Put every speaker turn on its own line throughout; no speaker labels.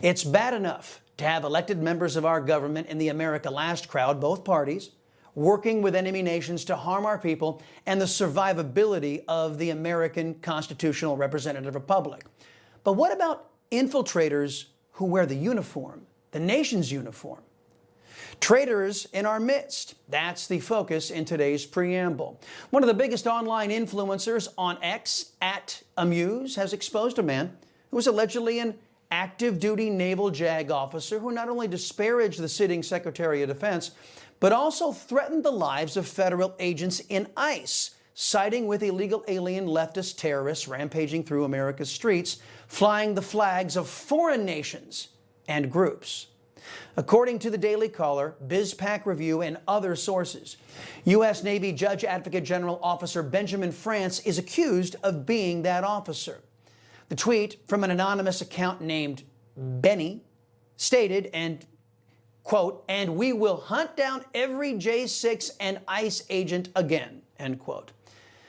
It's bad enough to have elected members of our government in the America Last crowd, both parties, working with enemy nations to harm our people and the survivability of the American constitutional representative republic. But what about infiltrators who wear the uniform, the nation's uniform? Traitors in our midst. That's the focus in today's preamble. One of the biggest online influencers on X, @Amuse, has exposed a man who was allegedly an active duty naval JAG officer who not only disparaged the sitting Secretary of Defense, but also threatened the lives of federal agents in ICE, siding with illegal alien leftist terrorists rampaging through America's streets, flying the flags of foreign nations and groups. According to the Daily Caller, BizPac Review, and other sources, U.S. Navy Judge Advocate General Officer Benjamin France is accused of being that officer. The tweet from an anonymous account named Benny stated, and quote, "and we will hunt down every J6 and ICE agent again," end quote.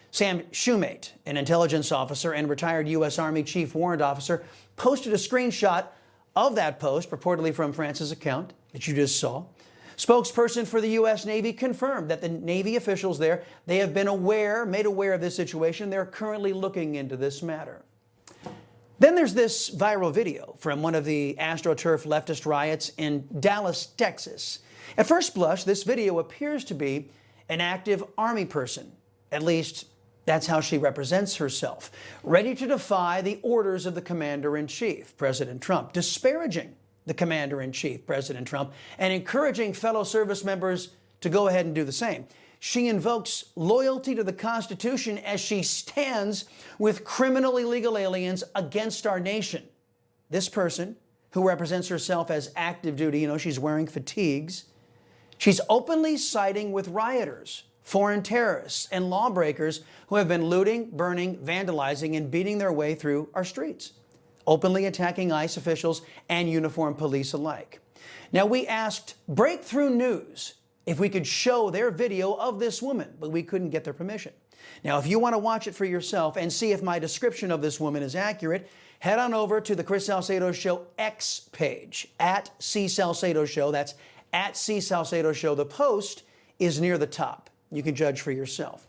Sam Shumate, an intelligence officer and retired U.S. Army Chief Warrant Officer, posted a screenshot of that post, purportedly from France's account that you just saw. Spokesperson for the U.S. Navy confirmed that the Navy officials there, they have been made aware of this situation. They're currently looking into this matter. Then there's this viral video from one of the Astroturf leftist riots in Dallas, Texas. At first blush, this video appears to be an active Army person. At least, that's how she represents herself, ready to defy the orders of the Commander-in-Chief, President Trump, disparaging the Commander-in-Chief, President Trump, and encouraging fellow service members to go ahead and do the same. She invokes loyalty to the Constitution as she stands with criminal illegal aliens against our nation. This person, who represents herself as active duty, she's wearing fatigues, she's openly siding with rioters, foreign terrorists, and lawbreakers who have been looting, burning, vandalizing, and beating their way through our streets, openly attacking ICE officials and uniformed police alike. Now, we asked Breakthrough News if we could show their video of this woman, but we couldn't get their permission. Now, if you want to watch it for yourself and see if my description of this woman is accurate, head on over to the Chris Salcedo Show X page, @CSalcedo Show. That's @CSalcedo Show. The post is near the top. You can judge for yourself.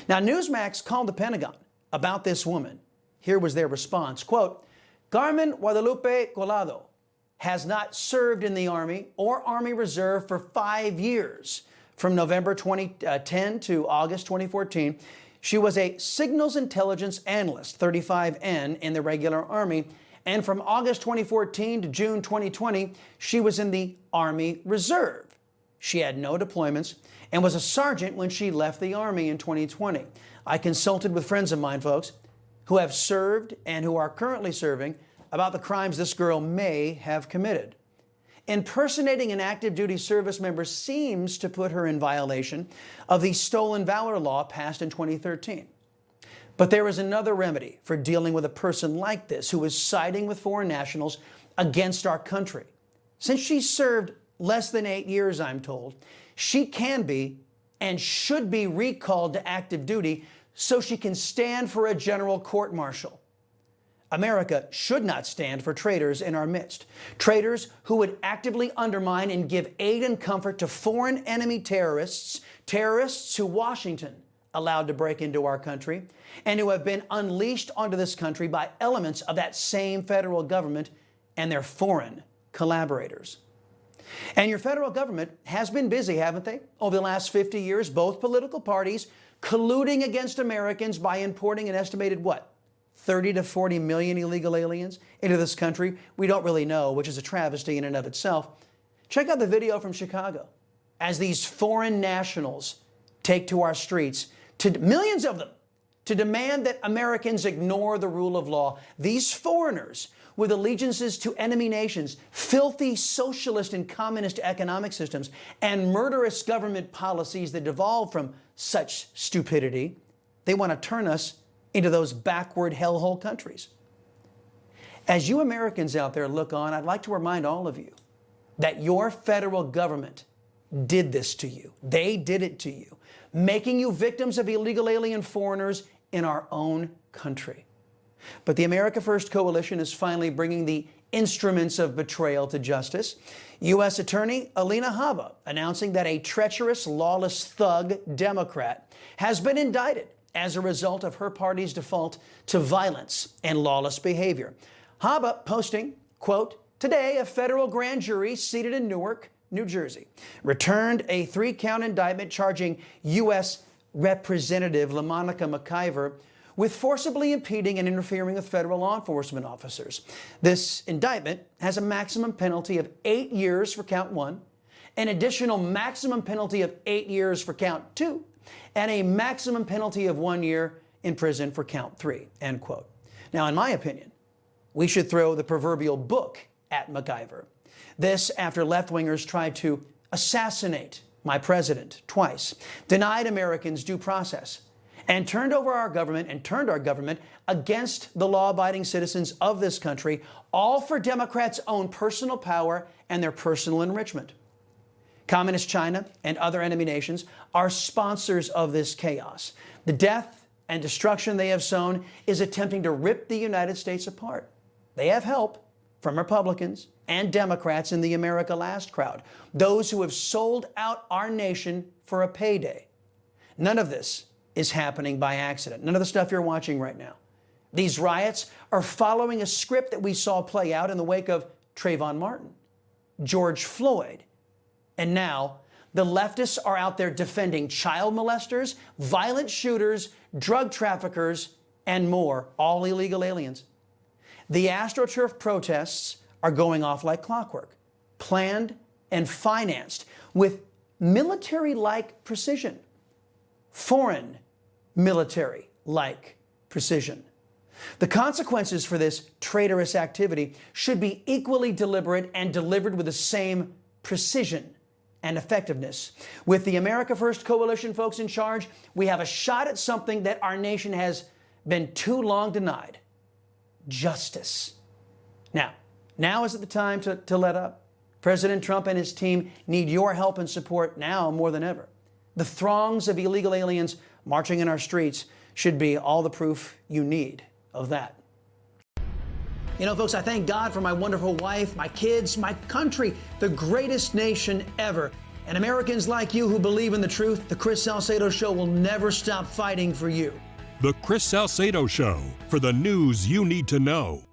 Now, Newsmax called the Pentagon about this woman. Here was their response, quote, "Carmen Guadalupe Colado has not served in the Army or Army Reserve for 5 years. From November 2010 to August 2014, she was a Signals Intelligence Analyst, 35N, in the regular Army. And from August 2014 to June 2020, she was in the Army Reserve. She had no deployments and was a sergeant when she left the Army in 2020. I consulted with friends of mine, folks, who have served and who are currently serving about the crimes this girl may have committed. Impersonating an active duty service member seems to put her in violation of the Stolen Valor Law passed in 2013. But there is another remedy for dealing with a person like this who is siding with foreign nationals against our country. Since she served less than 8 years, I'm told, she can be and should be recalled to active duty so she can stand for a general court-martial. America should not stand for traitors in our midst. Traitors who would actively undermine and give aid and comfort to foreign enemy terrorists, terrorists who Washington allowed to break into our country, and who have been unleashed onto this country by elements of that same federal government and their foreign collaborators. And your federal government has been busy, haven't they? Over the last 50 years, both political parties colluding against Americans by importing an estimated, 30 to 40 million illegal aliens into this country? We don't really know, which is a travesty in and of itself. Check out the video from Chicago as these foreign nationals take to our streets, to millions of them, to demand that Americans ignore the rule of law. These foreigners with allegiances to enemy nations, filthy socialist and communist economic systems, and murderous government policies that devolve from such stupidity, they want to turn us into those backward hellhole countries. As you Americans out there look on, I'd like to remind all of you that your federal government did this to you. They did it to you, making you victims of illegal alien foreigners in our own country. But the America First Coalition is finally bringing the instruments of betrayal to justice. U.S. Attorney Alina Habba announcing that a treacherous, lawless thug Democrat has been indicted as a result of her party's default to violence and lawless behavior. Habba posting, quote, "Today, a federal grand jury seated in Newark, New Jersey, returned a 3-count indictment charging U.S. Representative LaMonica McIver with forcibly impeding and interfering with federal law enforcement officers. This indictment has a maximum penalty of 8 years for count 1, an additional maximum penalty of 8 years for count 2, and a maximum penalty of 1 year in prison for count 3, end quote. Now, in my opinion, we should throw the proverbial book at McIver. This after left-wingers tried to assassinate my president twice, denied Americans due process, and turned our government against the law-abiding citizens of this country, all for Democrats' own personal power and their personal enrichment. Communist China and other enemy nations are sponsors of this chaos. The death and destruction they have sown is attempting to rip the United States apart. They have help from Republicans and Democrats in the America Last crowd, those who have sold out our nation for a payday. None of this is happening by accident. None of the stuff you're watching right now. These riots are following a script that we saw play out in the wake of Trayvon Martin, George Floyd, and now the leftists are out there defending child molesters, violent shooters, drug traffickers, and more, all illegal aliens. The Astroturf protests are going off like clockwork, planned and financed with military-like precision, foreign military-like precision. The consequences for this traitorous activity should be equally deliberate and delivered with the same precision and effectiveness. With the America First Coalition folks in charge, we have a shot at something that our nation has been too long denied: justice. Now is the time to let up. President Trump and his team need your help and support now more than ever. The throngs of illegal aliens marching in our streets should be all the proof you need of that. You know, folks, I thank God for my wonderful wife, my kids, my country, the greatest nation ever. And Americans like you who believe in the truth, the Chris Salcedo Show will never stop fighting for you.
The Chris Salcedo Show, for the news you need to know.